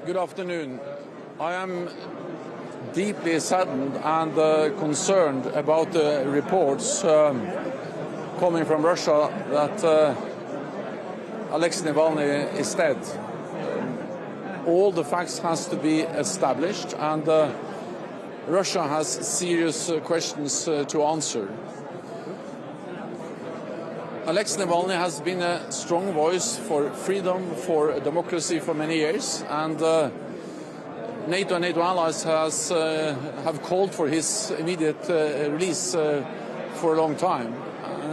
Good afternoon. I am deeply saddened and concerned about the reports coming from Russia that Alexei Navalny is dead. All the facts has to be established, and Russia has serious questions to answer. Alexei Navalny has been a strong voice for freedom, for democracy for many years, and NATO and NATO allies have called for his immediate release for a long time.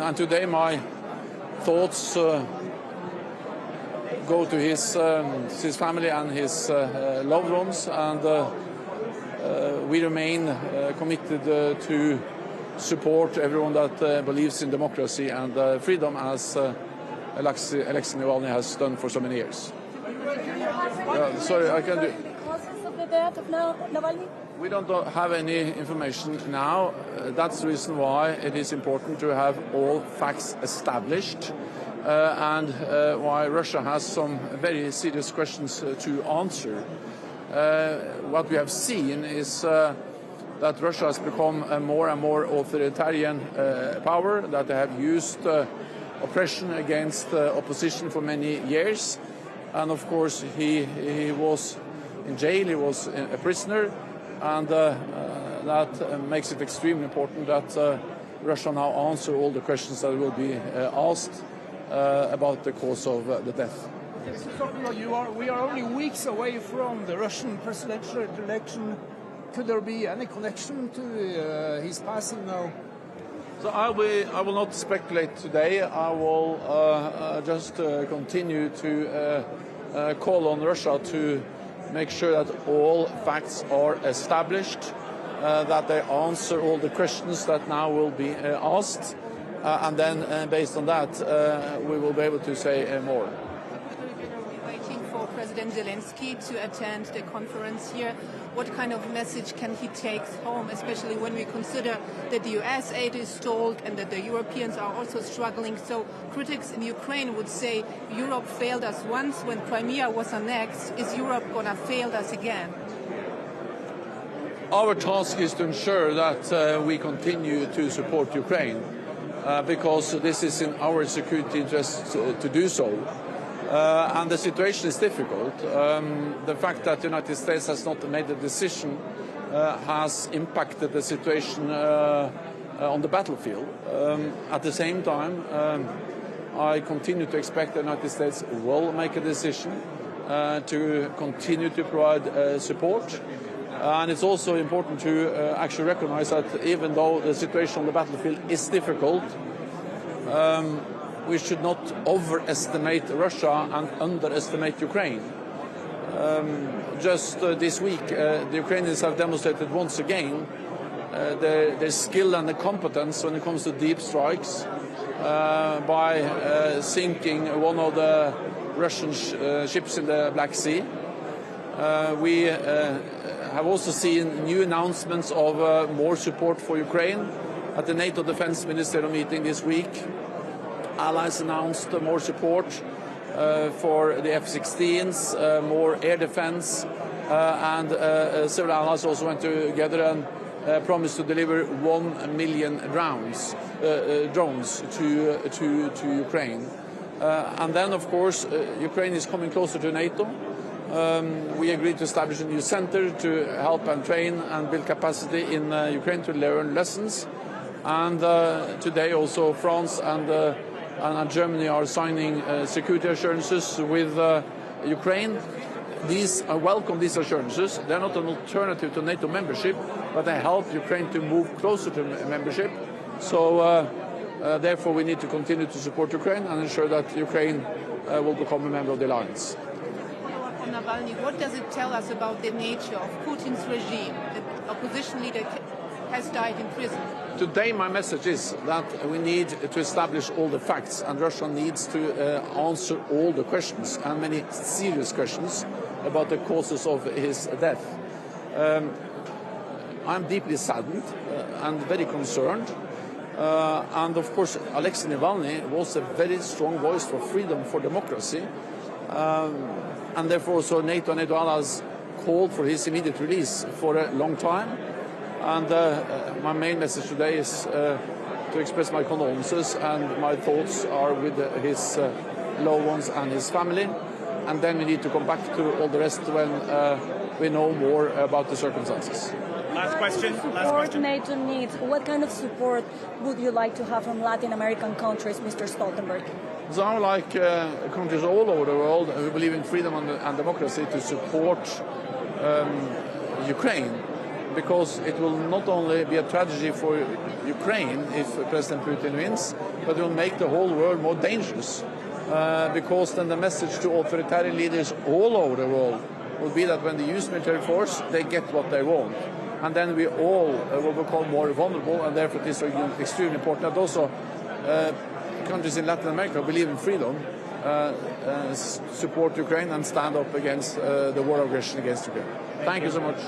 And today my thoughts go to his family and his loved ones, and we remain committed to support everyone that believes in democracy and freedom, as Alexei Navalny has done for so many years. Sorry, I can do. Causes of the death of Navalny? We don't have any information now. That's the reason why it is important to have all facts established, and why Russia has some very serious questions to answer. What we have seen is that Russia has become a more and more authoritarian power, that they have used oppression against opposition for many years. And of course he was in jail, he was a prisoner, and that makes it extremely important that Russia now answer all the questions that will be asked about the cause of the death. We are only weeks away from the Russian presidential election. Could there be any connection to his passing now? So I will not speculate today. I will just continue to call on Russia to make sure that all facts are established, that they answer all the questions that now will be asked, and then based on that we will be able to say more. Waiting for President Zelensky to attend the conference here. What kind of message can he take home, especially when we consider that the US aid is stalled and that the Europeans are also struggling? So critics in Ukraine would say Europe failed us once when Crimea was annexed. Is Europe going to fail us again? Our task is to ensure that we continue to support Ukraine, because this is in our security interest to do so. And the situation is difficult. The fact that the United States has not made a decision has impacted the situation on the battlefield. At the same time, I continue to expect the United States will make a decision to continue to provide support. And it's also important to actually recognize that even though the situation on the battlefield is difficult, we should not overestimate Russia and underestimate Ukraine. Just this week, the Ukrainians have demonstrated once again their skill and the competence when it comes to deep strikes by sinking one of the Russian ships in the Black Sea. We have also seen new announcements of more support for Ukraine at the NATO Defense Ministerial meeting this week. Allies announced more support for the F-16s, more air defense, and several allies also went together and promised to deliver 1 million drones to Ukraine. And then, of course, Ukraine is coming closer to NATO. We agreed to establish a new center to help and train and build capacity in Ukraine to learn lessons. And today also France and Germany are signing security assurances with Ukraine. I welcome these assurances. They're not an alternative to NATO membership, but they help Ukraine to move closer to membership. So therefore we need to continue to support Ukraine and ensure that Ukraine will become a member of the alliance. On Navalny, what does it tell us about the nature of Putin's regime? The opposition leader has died in prison. Today my message is that we need to establish all the facts, and Russia needs to answer all the questions, and many serious questions, about the causes of his death. I'm deeply saddened and very concerned. And of course Alexei Navalny was a very strong voice for freedom, for democracy. and therefore so NATO and NATO allies called for his immediate release for a long time. And my main message today is to express my condolences, and my thoughts are with his loved ones and his family. And then we need to come back to all the rest when we know more about the circumstances. Last question. Last question. NATO needs. What kind of support would you like to have from Latin American countries, Mr. Stoltenberg? So I would like countries all over the world who believe in freedom and democracy to support Ukraine, because it will not only be a tragedy for Ukraine if President Putin wins, but it will make the whole world more dangerous. Because then the message to authoritarian leaders all over the world will be that when they use military force, they get what they want. And then we all will become more vulnerable, and therefore it is extremely important that also countries in Latin America believe in freedom, support Ukraine and stand up against the war aggression against Ukraine. Thank you so much.